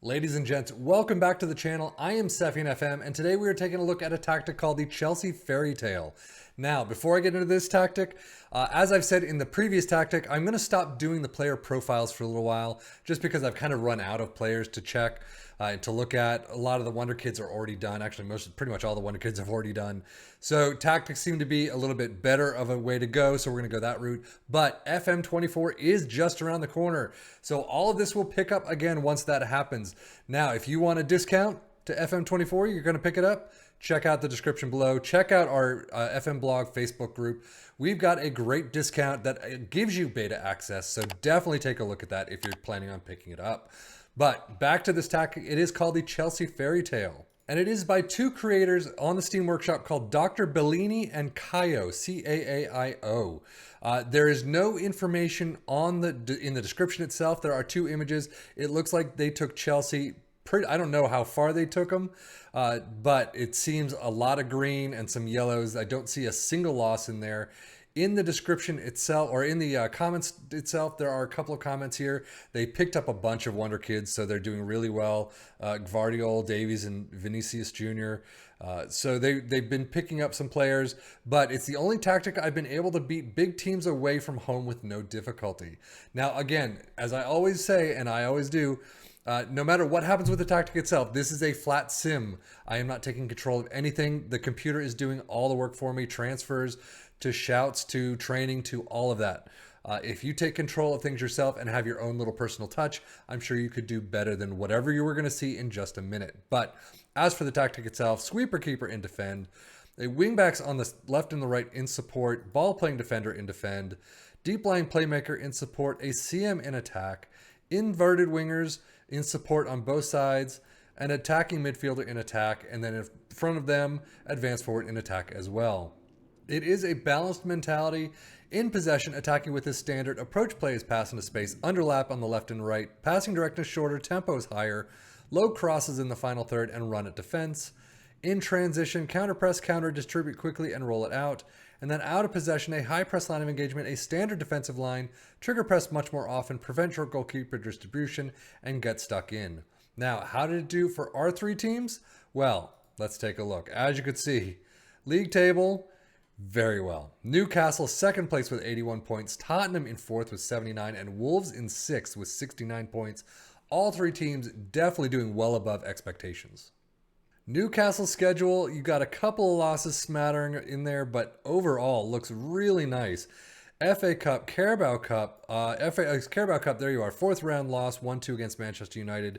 Ladies and gents, welcome back to the channel. I am Sephian FM, and today we are taking a look at a tactic called the Chelsea Fairy Tale. Now, before I get into this tactic, as I've said in the previous tactic, I'm going to stop doing the player profiles for a little while, just because I've kind of run out of players to check and to look at. A lot of the Wonder Kids are already done. Actually, pretty much all the Wonder Kids have already done. So tactics seem to be a little bit better of a way to go, so we're going to go that route. But FM24 is just around the corner, so all of this will pick up again once that happens. Now, if you want a discount to FM24, you're going to pick it up. Check out the description below. Check out our FM blog Facebook group. We've got a great discount that gives you beta access, so definitely take a look at that if you're planning on picking it up. But back to this tactic, it is called the Chelsea Fairy Tale. And it is by two creators on the Steam Workshop called Dr. Bellini and Caio, C-A-A-I-O. There is no information in the description itself. There are two images. It looks like they took Chelsea. I don't know how far they took them, but it seems a lot of green and some yellows. I don't see a single loss in there. In the description itself, or in the comments itself, there are a couple of comments here. They picked up a bunch of Wonder Kids, so they're doing really well. Gvardiol, Davies, and Vinicius Jr. So they've been picking up some players, but it's the only tactic I've been able to beat big teams away from home with no difficulty. Now, again, as I always say, and I always do, no matter what happens with the tactic itself, this is a flat sim. I am not taking control of anything. The computer is doing all the work for me, transfers to shouts to training to all of that. If you take control of things yourself and have your own little personal touch, I'm sure you could do better than whatever you were going to see in just a minute. But as for the tactic itself, sweeper, keeper, and defend, a wingbacks on the left and the right in support, ball playing defender in defend, deep line playmaker in support, a CM in attack, inverted wingers in support on both sides, an attacking midfielder in attack, and then in front of them, advance forward in attack as well. It is a balanced mentality. In possession, attacking with his standard, approach play is pass into space, underlap on the left and right, passing directness shorter, tempo is higher, low crosses in the final third, and run at defense. In transition, counter press, counter, distribute quickly, and roll it out. And then out of possession, a high press line of engagement, a standard defensive line, trigger press much more often, prevent short goalkeeper distribution, and get stuck in. Now, how did it do for our three teams? Well, let's take a look. As you could see, league table, very well. Newcastle second place with 81 points, Tottenham in fourth with 79, and Wolves in sixth with 69 points. All three teams definitely doing well above expectations. Newcastle's schedule, you got a couple of losses smattering in there, but overall looks really nice. FA Cup, Carabao Cup, Carabao Cup, there you are. Fourth round loss, 1-2 against Manchester United.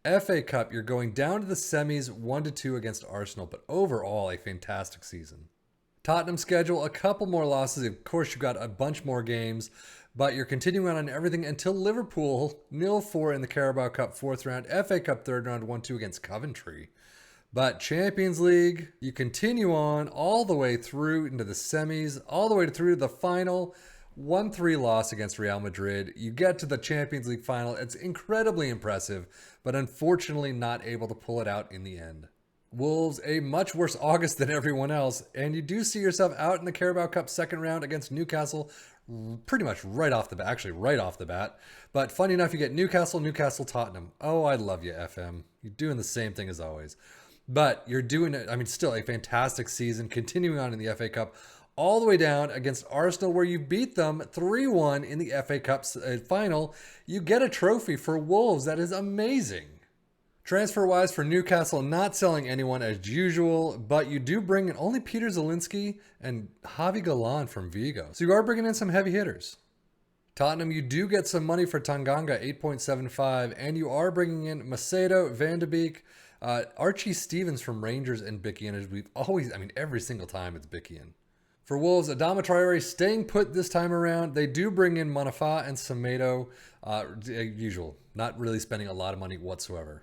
FA Cup, you're going down to the semis, 1-2 against Arsenal, but overall a fantastic season. Tottenham schedule, a couple more losses. Of course, you've got a bunch more games, but you're continuing on everything until Liverpool, 0-4 in the Carabao Cup fourth round, FA Cup third round, 1-2 against Coventry. But Champions League, you continue on all the way through into the semis, all the way through to the final, 1-3 loss against Real Madrid. You get to the Champions League final. It's incredibly impressive, but unfortunately not able to pull it out in the end. Wolves, a much worse August than everyone else, and you do see yourself out in the Carabao Cup second round against Newcastle pretty much right off the bat, actually right off the bat. But funny enough, you get Newcastle, Tottenham. Oh, I love you, FM. You're doing the same thing as always. But you're doing it, I mean, still a fantastic season, continuing on in the FA Cup, all the way down against Arsenal, where you beat them 3-1 in the FA Cup final. You get a trophy for Wolves. That is amazing. Transfer-wise for Newcastle, not selling anyone as usual, but you do bring in only Peter Zielinski and Javi Galan from Vigo. So you are bringing in some heavy hitters. Tottenham, you do get some money for Tanganga, 8.75, and you are bringing in Macedo, Van de Beek, Archie Stevens from Rangers, and Bickian, as we've always, I mean, every single time it's Bickian. For Wolves, Adama Traore staying put this time around. They do bring in Monafa and Semedo, usual, not really spending a lot of money whatsoever.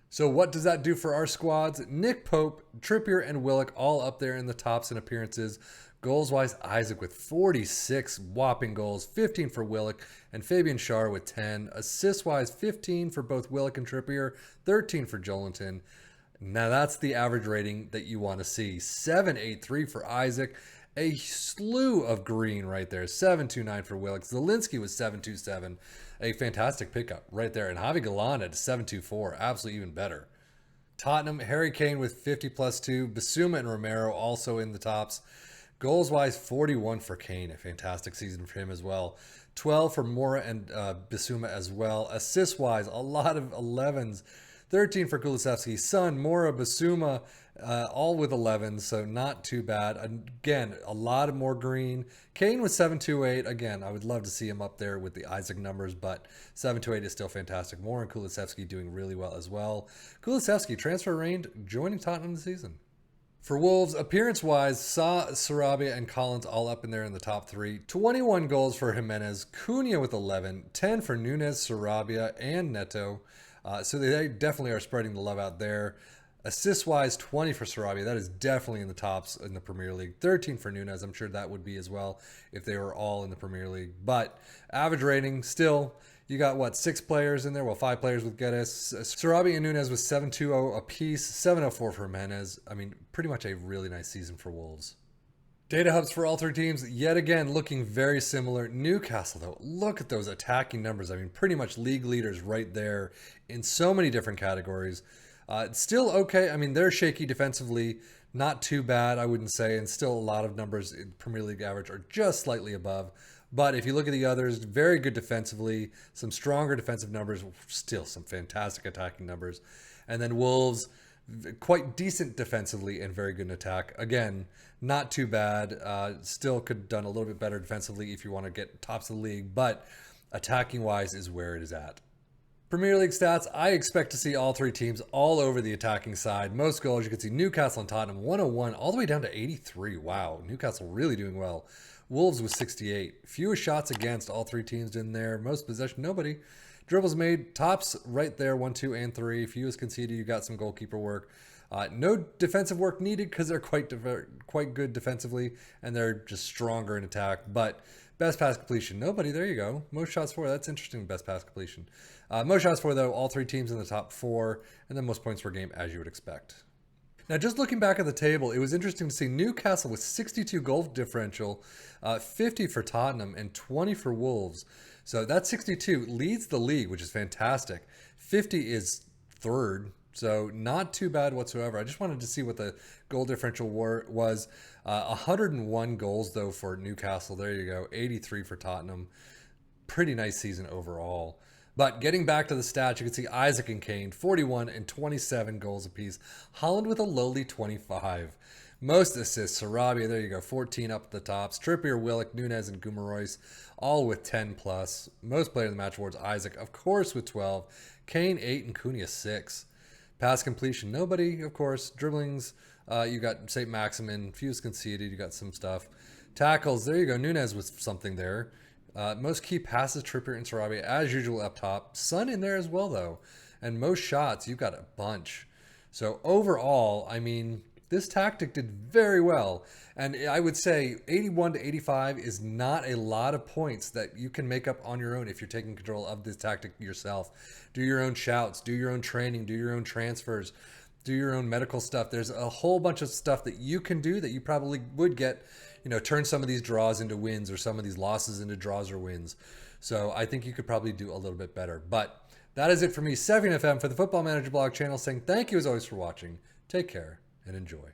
So what does that do for our squads? Nick Pope, Trippier, and Willock all up there in the tops in appearances. Goals-wise, Isaac with 46 whopping goals, 15 for Willock, and Fabian Schär with 10. Assist-wise, 15 for both Willock and Trippier, 13 for Jolinton. Now that's the average rating that you want to see. 7.83 for Isaac. A slew of green right there. 7.29 for Willock. Zielinski was 7.27. a fantastic pickup right there. And Javi Galan at 7.24, absolutely even better. Tottenham, Harry Kane with 50 plus 2. Bissouma and Romero also in the tops. Goals wise, 41 for Kane, a fantastic season for him as well. 12 for Mora and Bissouma as well. Assist wise, a lot of 11s. 13 for Kulusevski, Son, Mora, Bissouma, all with 11s, so not too bad. Again, a lot of more green. Kane with 7.28. Again, I would love to see him up there with the Isaac numbers, but 7.28 is still fantastic. Mora and Kulusevski doing really well as well. Kulusevski, transfer reigned, joining Tottenham this season. For Wolves, appearance-wise, saw Sarabia and Collins all up in there in the top 3. 21 goals for Jimenez, Cunha with 11, 10 for Nunes, Sarabia, and Neto. So they definitely are spreading the love out there. Assist-wise, 20 for Sarabia. That is definitely in the tops in the Premier League. 13 for Nunes. I'm sure that would be as well if they were all in the Premier League. But average rating, still, you got, what, 6 players in there? Well, 5 players with Geddes. Sarabia and Nunes was 7.20 apiece. 7.04 for Jimenez. I mean, pretty much a really nice season for Wolves. Data hubs for all 3 teams, yet again, looking very similar. Newcastle, though, look at those attacking numbers. I mean, pretty much league leaders right there in so many different categories. Still okay. I mean, they're shaky defensively. Not too bad, I wouldn't say. And still a lot of numbers in Premier League average are just slightly above. But if you look at the others, very good defensively. Some stronger defensive numbers. Still some fantastic attacking numbers. And then Wolves, quite decent defensively and very good in attack. Again, not too bad. Still could have done a little bit better defensively if you want to get tops of the league. But attacking-wise is where it is at. Premier League stats, I expect to see all 3 teams all over the attacking side. Most goals, you can see Newcastle and Tottenham, 101, all the way down to 83. Wow, Newcastle really doing well. Wolves with 68. Fewest shots against, all 3 teams in there. Most possession, nobody. Dribbles made, tops right there, 1, 2, and 3. Fewest conceded, you got some goalkeeper work. No defensive work needed because they're quite good defensively, and they're just stronger in attack. But best pass completion, nobody. There you go. Most shots for, that's interesting, best pass completion. Most shots for, though, all 3 teams in the top 4, and then most points per game, as you would expect. Now, just looking back at the table, it was interesting to see Newcastle with 62 goal differential, 50 for Tottenham, and 20 for Wolves. So that 62 leads the league, which is fantastic. 50 is third, so not too bad whatsoever. I just wanted to see what the goal differential was. 101 goals, though, for Newcastle. There you go. 83 for Tottenham. Pretty nice season overall. But getting back to the stats, you can see Isaac and Kane, 41 and 27 goals apiece. Holland with a lowly 25. Most assists, Sarabia, there you go, 14 up at the tops. Trippier, Willock, Nunes, and Guimaraes, all with 10 plus. Most player of the match awards, Isaac, of course, with 12. Kane, 8, and Cunha, 6. Pass completion, nobody, of course. Dribblings, you got St. Maximin, fewest conceded, you got some stuff. Tackles, there you go, Nunes with something there. Most key passes, Trippier and Sarabia, as usual up top. Son in there as well, though. And most shots, you've got a bunch. So overall, I mean, this tactic did very well. And I would say 81 to 85 is not a lot of points that you can make up on your own if you're taking control of this tactic yourself. Do your own shouts, do your own training, do your own transfers, do your own medical stuff. There's a whole bunch of stuff that you can do that you probably would get, turn some of these draws into wins or some of these losses into draws or wins. So I think you could probably do a little bit better. But that is it for me, Sefian FM, for the Football Manager blog channel, saying thank you as always for watching. Take care and enjoy.